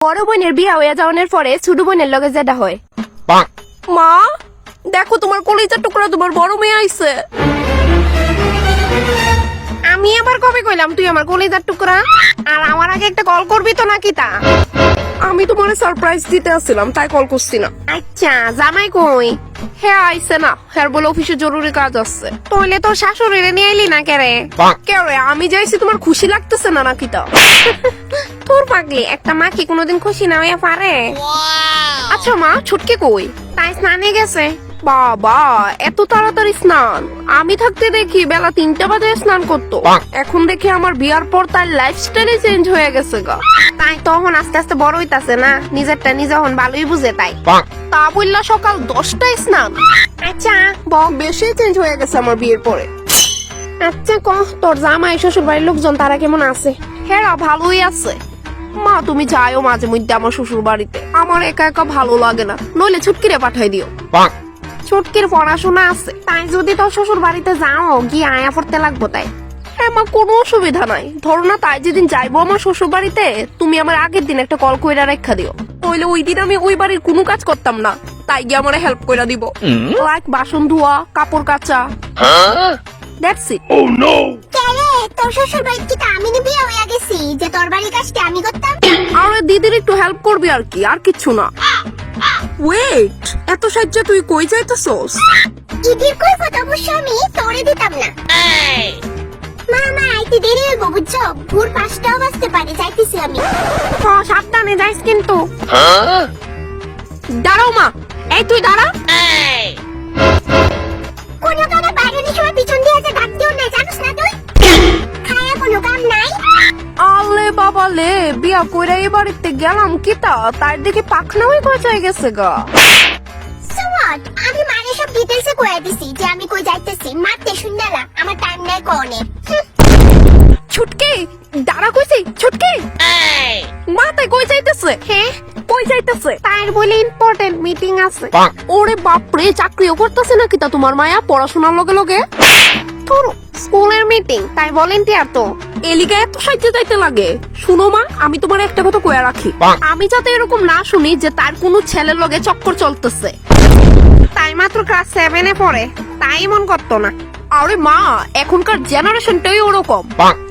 বড় বোনের বিয়া হয়ে যাওয়ার পরে ছোট বোনের লগে যেটা হয়। মা দেখো তোমার কলিজার টুকরা তোমার বড় মেয়ে আইছে। আমি আবার কবে কইলাম তুই আমার কলিজার টুকরা? আর আমার আগে একটা কল করবি তো নাকি তা? আমি তোমার সারপ্রাইজ দিতে আসছিলাম তাই কল করছি না। আচ্ছা জামাই কই? হ্যাঁ আইছে না, হ্যাঁ বলে অফিসে জরুরি কাজ আছে। তাহলে তোর শাশুড়িরে নিয়ে এলি না কেরে? কেরে আমি যাইছি তোমার খুশি লাগতেছে না নাকি তা? তোর পাগলি একটা মা কি কোনোদিন খুশি না হইয়া পারে? আচ্ছা মা ছুটকে কই? তাই স্নানে গেছে। বাবা এত তাড়াতাড়ি স্নান? আমি থাকতে দেখি বেলা 3টা বাজে স্নান করতো, এখন দেখি আমার বিয়ার পর তার লাইফস্টাইলে চেঞ্জ হয়ে গেছে গা। তাই তখন আস্তে আস্তে বড় হইতাছে না, নিজেরটা নিজে এখন ভালোই বুঝে। তাই তা বললা সকাল 10টায় স্নান? আচ্ছা বেশি চেঞ্জ হয়ে গেছে আমার বিয়ের পরে। আচ্ছা কহ তোর জামাই শ্বশুর বাড়ির লোকজন তারা কেমন আছে? হ্যাঁ ভালোই আছে। মা তুমি যাইও মাঝে মধ্যে আমার শ্বশুর বাড়িতে, আমার একা একা ভালো লাগে না, নইলে ছুটকিরে পাঠাই দিও। ছুটকির পড়াশোনা আছে, তাই যদি তোর শ্বশুর বাড়িতে যাও গিয়ে আয়া পড়তে লাগবো। তাই হ্যাঁ মা কোনো অসুবিধা নাই, ধরো না তাই যেদিন যাইবো আমার শ্বশুর বাড়িতে তুমি আমার আগের দিন একটা কল কইরা রেখা দিও, তাইলে ওই দিন আমি ওই বাড়ির কোনো কাজ করতাম না, তাই গিয়ে আমার হেল্প কইরা দিব, লাইক বাসন ধোয়া কাপড় কাচা। That's it. ও নো কেরে তোর শ্বশুর বাড়ি কি আমি বিয়ে হয়ে গেছি যে তোর বাড়ির কাজটা আমি করতাম? আরে দিদির একটু হেল্প করবি আর কি, আর কিচ্ছু না। ওয়েট এত সাহায্য তুই কই যাইতেছস? ইদির কই কথা অবশ্য আমি তোরে দিতাম না। মামা আইতে দেরি হইব বুঝছো, ভোর 5টাও বাজতে পারে, যাইতেছি আমি। হ্যাঁ সাবধানে যাইস কিন্তু। দাঁড়াও মা, এই তুই দাঁড়া। কোনো কারণে বাইরের সময় পিছন দিয়ে যে ডাক দিও না, জানোস না তুই? খায়া কোনো কাম নাই। আলে বাবা লে, বিয়া কইরা এই বাড়িতে গেলাম কি তা তার দেখে পাখনা হয়ে গজায় গেছে গা। সুয়াট আমি মানে সব ডিটেইলসে কইয়া দিছি যে আমি কই যাইতেছি, মারতে শুননা না, আমার টাইম নাই কোনে। ছুটকি দাঁড়া কইছি, ছুটকি মাথায় কই যাইতেছে? হ্যাঁ কই যাইতেছে? তার বলে ইম্পর্টেন্ট মিটিং আছে। ওরে বাপরে চাকরিও করতেছে নাকি তা তোমার মায়া পড়াশোনার লগে লগে? তোর স্কুলের মিটিং তাই ভলেন্টিয়ার তো এলিকা এত সাহায্য চাইতে লাগে? শুনো মা আমি তোমার একটা কথা কইয়া রাখি, আমি যাতে এরকম না শুনি যে তার কোনো ছেলের লগে চক্কর চলতেছে। তাই মাত্র ক্লাস 7-এ পড়ে, তাই মন করতো না। আরে মা এখনকার জেনারেশনটাই ওরকম,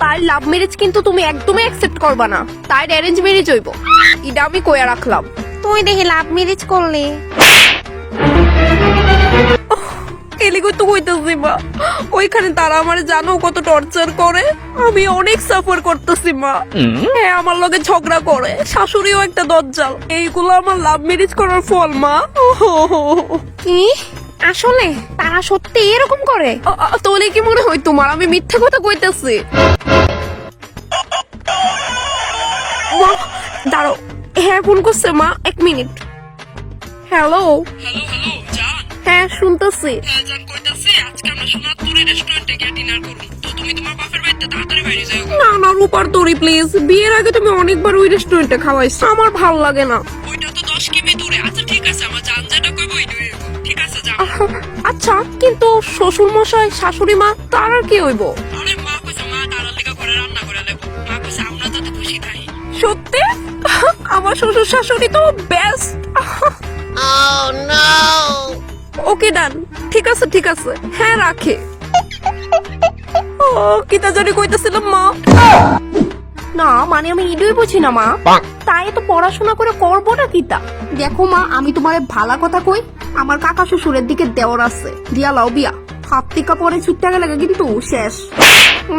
তাই লাভ ম্যারেজ কিন্তু তুমি একদমই অ্যাকসেপ্ট করবা না, তাই অ্যারেঞ্জ ম্যারেজ হইব, এটা আমি কইয়া রাখলাম। তুই দেখি লাভ ম্যারেজ করলি এলিগো তো কইতেছি মা, ওইখানে তারা আমার জানো কত টর্চার করে, আমি অনেক সাফার করতেছি মা। হ্যাঁ আমার লগে ঝগড়া করে, শাশুড়িও একটা দজ্জাল, এইগুলো আমার লাভ ম্যারেজ করার ফল মা। কি আসলে তারা সত্যি এরকম করে? তাহলে কি মনে হয় তোমার আমি মিথ্যে কথা কইতেছি? দাঁড়াও, হ্যাঁ ফোন করছে মা, 1 মিনিট। হ্যালো হ্যাঁ শুনতেছি। না না রূপার তরি প্লিজ, বিয়ের আগে তুমি অনেকবার ওই রেস্টুরেন্টে খাওয়াইছো, আমার ভাল লাগে না। আচ্ছা কিন্তু শ্বশুর মশাই শাশুড়ি মা তার আর কি হইব? সত্যি আমার শ্বশুর শাশুড়ি তো বেস্ট। ওকে ডান, ঠিক আছে ঠিক আছে, হ্যাঁ রাখে। ও কিতা জানি কইতাছিলাম মা। না মানে আমি ইডুই বুঝি না মা, তাই তো পড়াশোনা করে করবো না কিতা? দেখো মা আমি তোমার ভালা কথা কই, আমার কাকা শ্বশুরের দিকে দেওয়ার আছে, দিয়া লাও বিয়া, হাত টিকা পরে ছুটতে গেলে কিন্তু শেষ।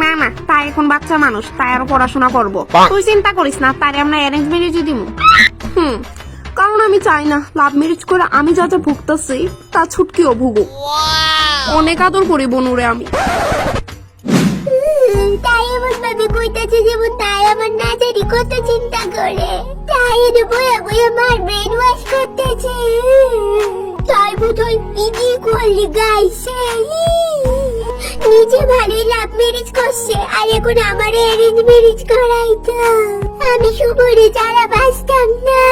না না তাই এখন বাচ্চা মানুষ, তাই আরো পড়াশোনা করবো, তুই চিন্তা করিস না, তাই আমরা অ্যারেঞ্জ ম্যারেজ দিব। কারণ আমি চাই না লাভ ম্যারেজ করে আমি যা যা ভুগতেছি তা ছুটকিও ভুগো। অনেক আদর করি বনুরে আমি। তাই এমন ভাবে কইতাছে যেমন তাই আমার না জানি কত চিন্তা করে, তাই এনে বইয়া বইয়া আমার ব্রেন ওয়াশ করতেছে। তাই বোধহয় ইদি করলি গাইছে, নিজে ভালোই লাভ ম্যারেজ করছে, আর এখন আমার অ্যারেঞ্জ ম্যারেজ করাইতো, আমি শুভরে যারা বাঁচতাম না।